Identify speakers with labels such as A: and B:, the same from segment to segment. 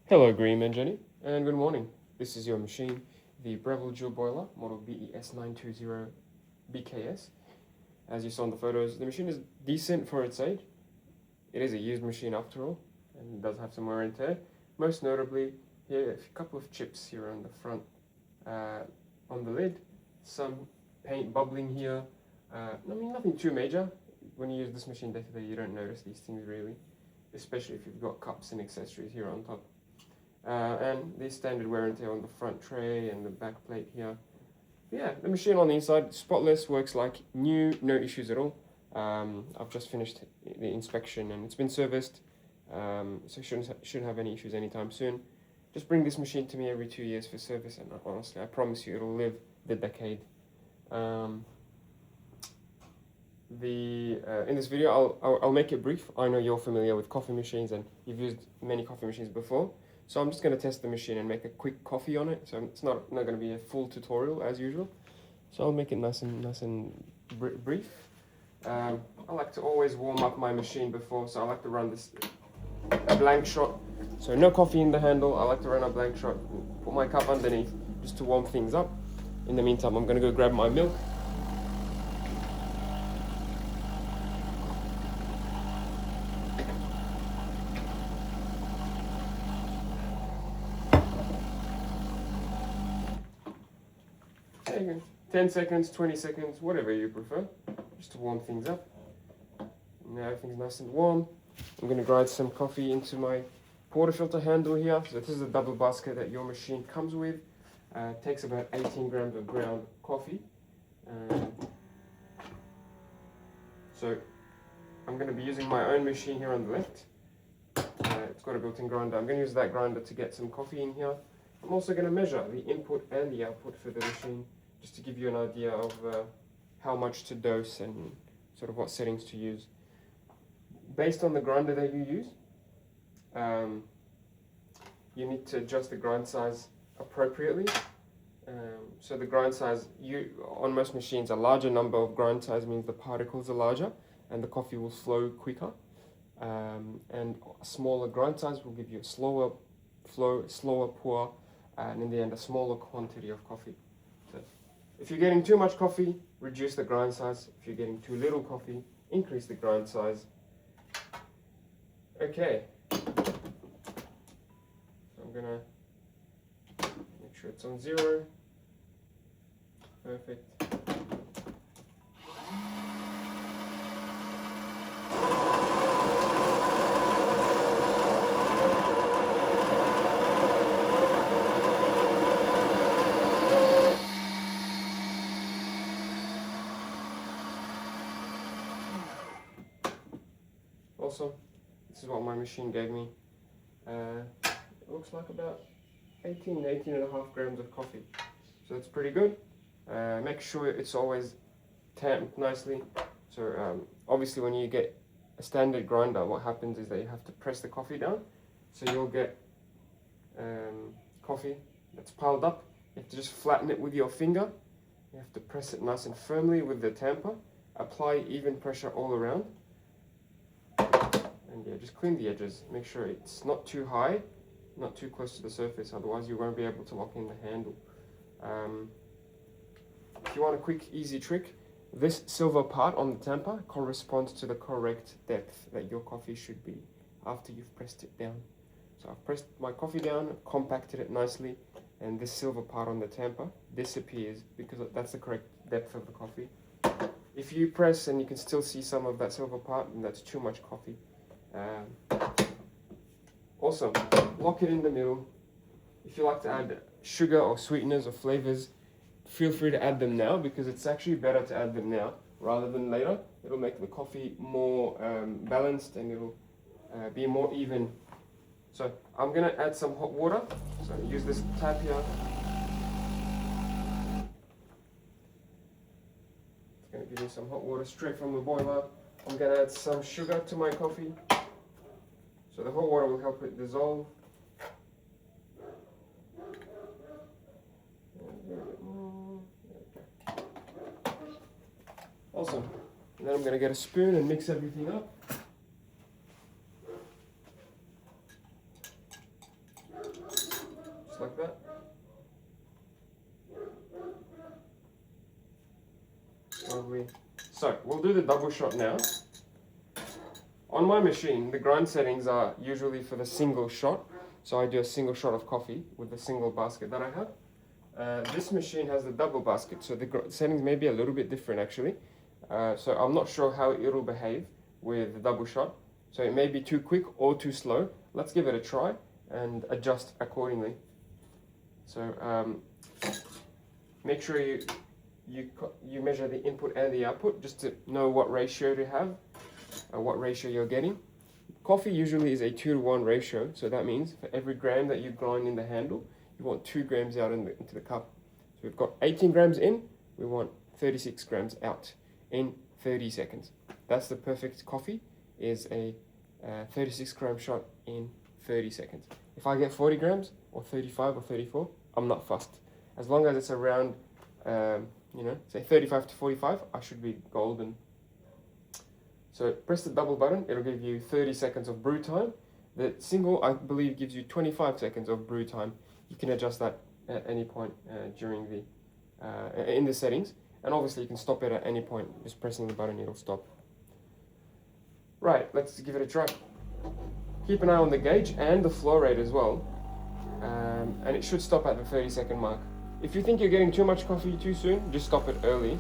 A: Hello Graeme and Jenny, and good morning. This is your machine, the Breville dual boiler, model BES920BKS. As you saw in the photos, the machine is decent for its age. It is a used machine after all, and it does have some wear and tear. Most notably, here a couple of chips here on the front, on the lid, some paint bubbling here. I mean, nothing too major. When you use this machine day to day, you don't notice these things really, especially if you've got cups and accessories here on top. And the standard wear and tear on the front tray and the back plate here. But yeah, the machine on the inside, spotless, works like new, no issues at all. I've just finished the inspection and it's been serviced, so shouldn't have any issues anytime soon. Just bring this machine to me every 2 years for service, and honestly, I promise you it'll live the decade. In this video, I'll make it brief. I know you're familiar with coffee machines and you've used many coffee machines before. So I'm just going to test the machine and make a quick coffee on it. So it's not going to be a full tutorial as usual. So I'll make it nice and brief. I like to always warm up my machine before, so I like to run a blank shot. So no coffee in the handle. I like to run a blank shot, put my cup underneath just to warm things up. In the meantime, I'm going to go grab my milk. Okay, 10 seconds, 20 seconds, whatever you prefer, just to warm things up. Now everything's nice and warm. I'm going to grind some coffee into my portafilter handle here. So this is a double basket that your machine comes with. It takes about 18 grams of ground coffee. So I'm going to be using my own machine here on the left. It's got a built-in grinder. I'm going to use that grinder to get some coffee in here. I'm also going to measure the input and the output for the machine, just to give you an idea of how much to dose and sort of what settings to use. Based on the grinder that you use, you need to adjust the grind size appropriately. So the grind size, on most machines, a larger number of grind size means the particles are larger and the coffee will flow quicker. And a smaller grind size will give you a slower flow, slower pour, and in the end a smaller quantity of coffee. So if you're getting too much coffee, reduce the grind size. If you're getting too little coffee, increase the grind size. Okay, so I'm gonna make sure it's on 0. Perfect. Awesome. This is what my machine gave me. It looks like about 18 and a half grams of coffee. So that's pretty good. Make sure it's always tamped nicely. So obviously when you get a standard grinder, what happens is that you have to press the coffee down. So you'll get coffee that's piled up. You have to just flatten it with your finger. You have to press it nice and firmly with the tamper. Apply even pressure all around. And yeah, just clean the edges. Make sure it's not too high, not too close to the surface, otherwise you won't be able to lock in the handle. If you want a quick, easy trick, this silver part on the tamper corresponds to the correct depth that your coffee should be after you've pressed it down. So I've pressed my coffee down, compacted it nicely, and this silver part on the tamper disappears because that's the correct depth of the coffee. If you press and you can still see some of that silver part, then that's too much coffee. Awesome. Lock it in the middle. If you like to add sugar or sweeteners or flavors, feel free to add them now, because it's actually better to add them now rather than later. It'll make the coffee more balanced and it'll be more even. So I'm going to add some hot water. So use this tap here. It's going to give me some hot water straight from the boiler. I'm going to add some sugar to my coffee. So the hot water will help it dissolve. Awesome. And then I'm going to get a spoon and mix everything up. just like that. Lovely. So we'll do the double shot now. On my machine, the grind settings are usually for the single shot. So I do a single shot of coffee with the single basket that I have. This machine has the double basket, so the settings may be a little bit different actually. So I'm not sure how it'll behave with the double shot. So it may be too quick or too slow. Let's give it a try and adjust accordingly. So make sure you measure the input and the output just to know what ratio to have, what ratio you're getting. Coffee usually is a 2-to-1 ratio, so that means for every gram that you grind in the handle, you want 2 grams out into the cup. So we've got 18 grams in, we want 36 grams out in 30 seconds. That's the perfect coffee, is a 36 gram shot in 30 seconds. If I get 40 grams or 35 or 34, I'm not fussed. As long as it's around, say 35 to 45, I should be golden. So press the double button, it'll give you 30 seconds of brew time. The single, I believe, gives you 25 seconds of brew time. You can adjust that at any point during in the settings. And obviously you can stop it at any point. Just pressing the button, it'll stop. Right, let's give it a try. Keep an eye on the gauge and the flow rate as well. And it should stop at the 30-second mark. If you think you're getting too much coffee too soon, just stop it early.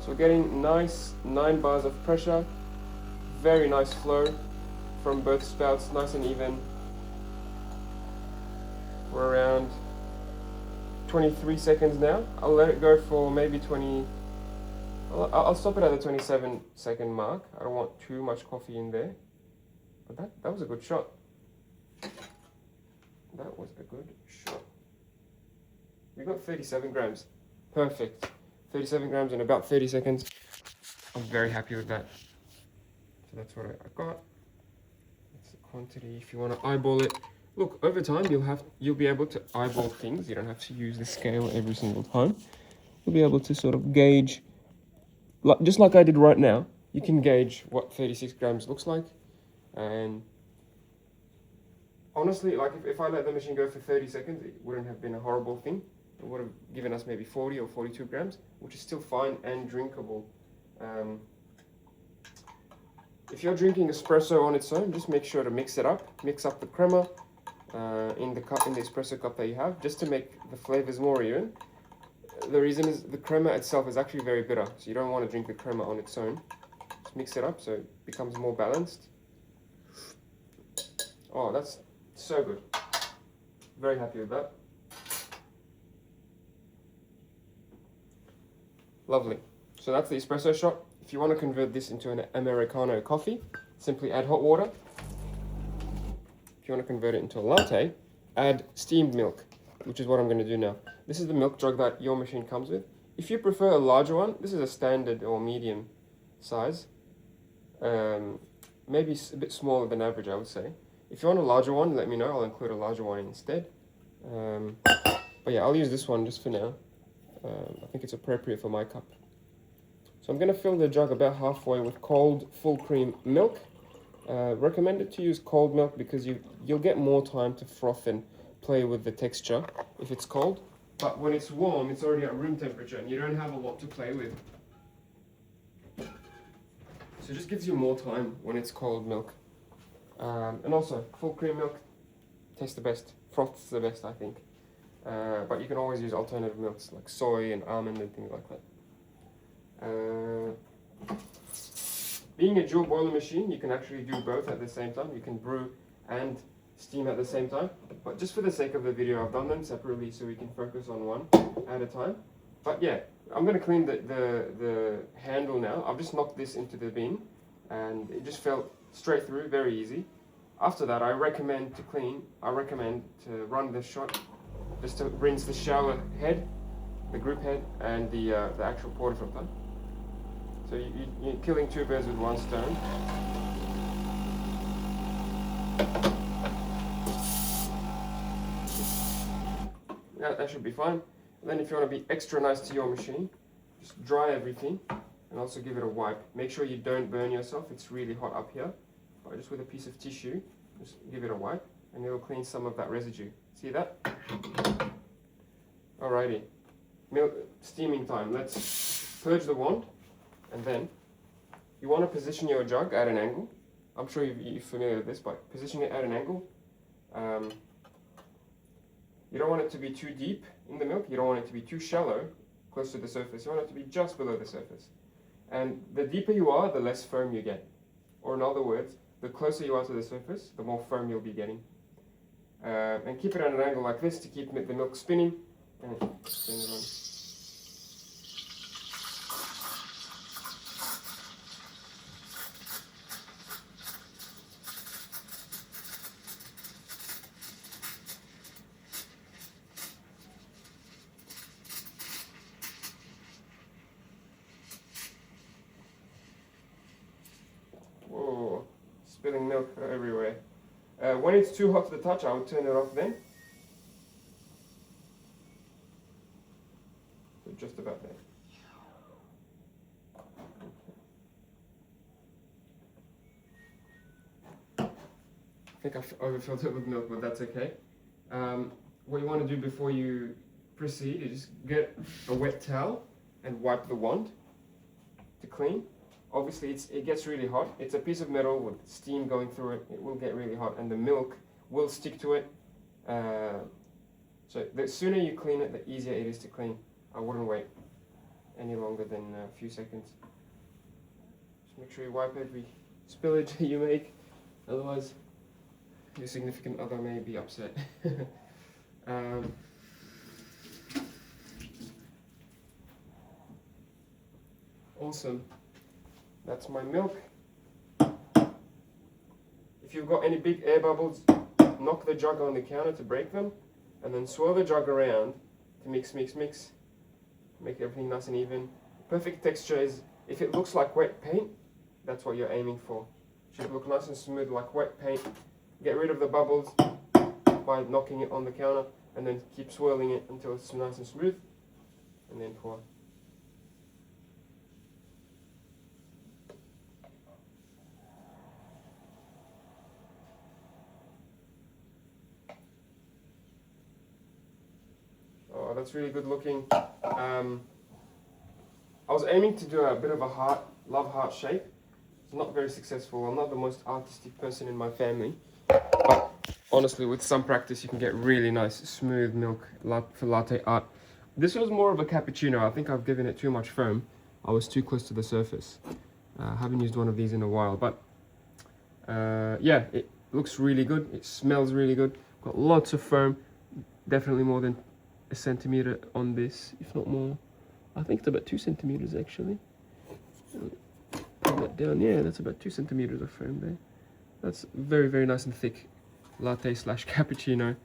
A: So getting nice 9 bars of pressure, very nice flow from both spouts, nice and even. We're around 23 seconds now. I'll let it go for maybe 20. I'll stop it at the 27-second mark. I don't want too much coffee in there. But that was a good shot. That was a good shot. We got 37 grams. Perfect. 37 grams in about 30 seconds. I'm very happy with that. So that's what I got. That's the quantity. If you want to eyeball it, look, over time you'll be able to eyeball things. You don't have to use the scale every single time. You'll be able to sort of gauge, just like I did right now. You can gauge what 36 grams looks like. And honestly, like if I let the machine go for 30 seconds, it wouldn't have been a horrible thing. It would have given us maybe 40 or 42 grams, which is still fine and drinkable. If you're drinking espresso on its own, just make sure to mix it up. Mix up the crema in the espresso cup that you have, just to make the flavors more even. The reason is the crema itself is actually very bitter, so you don't want to drink the crema on its own. Just mix it up so it becomes more balanced. Oh, that's so good. Very happy with that. Lovely. So that's the espresso shot. If you want to convert this into an Americano coffee, simply add hot water. If you want to convert it into a latte, add steamed milk, which is what I'm going to do now. This is the milk jug that your machine comes with. If you prefer a larger one, this is a standard or medium size. Maybe a bit smaller than average, I would say. If you want a larger one, let me know. I'll include a larger one instead. But yeah, I'll use this one just for now. I think it's appropriate for my cup. So I'm going to fill the jug about halfway with cold full cream milk. Recommended to use cold milk because you'll get more time to froth and play with the texture if it's cold. But when it's warm, it's already at room temperature and you don't have a lot to play with. So it just gives you more time when it's cold milk. And also, full cream milk tastes the best. Froth's the best, I think. But you can always use alternative milks like soy and almond and things like that. Being a dual boiler machine, you can actually do both at the same time. You can brew and steam at the same time. But just for the sake of the video, I've done them separately so we can focus on one at a time. But yeah, I'm going to clean the handle now. I've just knocked this into the bin and it just fell straight through, very easy. After that, I recommend to run the shot just to rinse the shower head, the group head, and the actual portafilter. So you're killing two birds with one stone. Yeah, that should be fine. And then if you want to be extra nice to your machine, just dry everything and also give it a wipe. Make sure you don't burn yourself, it's really hot up here. But just with a piece of tissue, just give it a wipe. and it'll clean some of that residue. See that? Alrighty, milk steaming time. Let's purge the wand, and then you want to position your jug at an angle. I'm sure you're familiar with this, but position it at an angle. You don't want it to be too deep in the milk. You don't want it to be too shallow, close to the surface. You want it to be just below the surface. And the deeper you are, the less firm you get. Or in other words, the closer you are to the surface, the more firm you'll be getting. And keep it at an angle like this to keep the milk spinning. And spin it on. Whoa, spilling milk everywhere. When it's too hot to the touch, I would turn it off then. So just about there. I think I've overfilled it with milk, but that's okay. What you want to do before you proceed is just get a wet towel and wipe the wand to clean. Obviously, it gets really hot. It's a piece of metal with steam going through it. It will get really hot, and the milk will stick to it. So the sooner you clean it, the easier it is to clean. I wouldn't wait any longer than a few seconds. Just make sure you wipe every spillage you make, otherwise your significant other may be upset. Awesome. That's my milk. If you've got any big air bubbles, knock the jug on the counter to break them, and then swirl the jug around to mix. Make everything nice and even. Perfect texture is, if it looks like wet paint, that's what you're aiming for. It should look nice and smooth like wet paint. Get rid of the bubbles by knocking it on the counter, and then keep swirling it until it's nice and smooth, and then pour. Oh, that's really good looking. I was aiming to do a bit of a heart, love heart shape. It's not very successful. I'm not the most artistic person in my family, but honestly, with some practice, you can get really nice, smooth milk for latte art. This was more of a cappuccino. I think I've given it too much foam. I was too close to the surface. I haven't used one of these in a while, but yeah, it looks really good. It smells really good. Got lots of foam. Definitely more than a centimeter on this, if not more. I think it's about 2 centimeters actually. Put that down. Yeah, that's about 2 centimeters of foam there. That's very, very nice and thick latte slash cappuccino.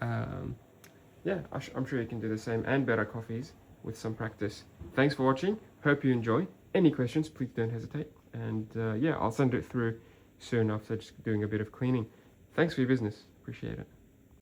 A: Yeah, I'm sure you can do the same and better coffees with some practice. Thanks for watching. Hope you enjoy. Any questions, please don't hesitate. And yeah, I'll send it through soon after just doing a bit of cleaning. Thanks for your business. Appreciate it.